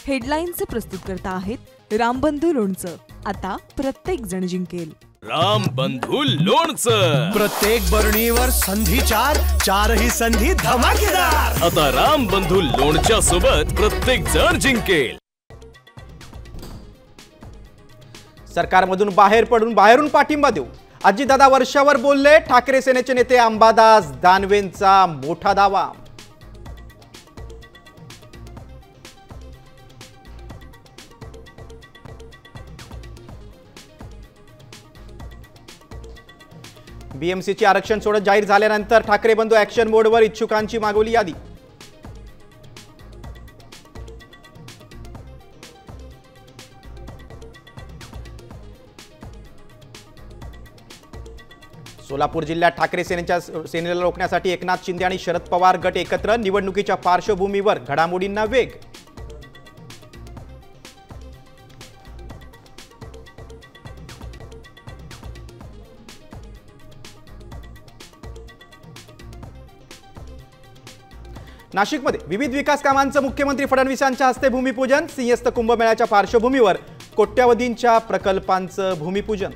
हेडलाईनचे प्रस्तुत करता आहेत रामबंधू लोणचं। आता प्रत्येक जण जिंकेल। रामबंधू लोणचं, प्रत्येक बरणीवर संधी चारही संधी धमाकेदार। आता रामबंधू लोणच्या सोबत प्रत्येक जण जिंकेल। सरकारमधून बाहेरून पाठिंबा देऊ, अजितदादा वर्षावर बोलले। ठाकरे सेनेचे नेते अंबादास दानवेंचा मोठा दावा। बीएमसीची आरक्षण सोडत जाहीर झाल्यानंतर ठाकरे बंधू ऍक्शन मोडवर, इच्छुकांची मागवली यादी। सोलापूर जिल्ह्यात ठाकरे सेनेला रोखण्यासाठी एकनाथ शिंदे आणि शरद पवार गट एकत्र। निवडणुकीच्या पार्श्वभूमीवर घडामोडींना वेग। नाशिकमध्ये विविध विकास कामांचं मुख्यमंत्री फडणवीसांच्या हस्ते भूमिपूजन। सिंहस्थ कुंभमेळ्याच्या पार्श्वभूमीवर कोट्यवधींच्या प्रकल्पांचं भूमिपूजन।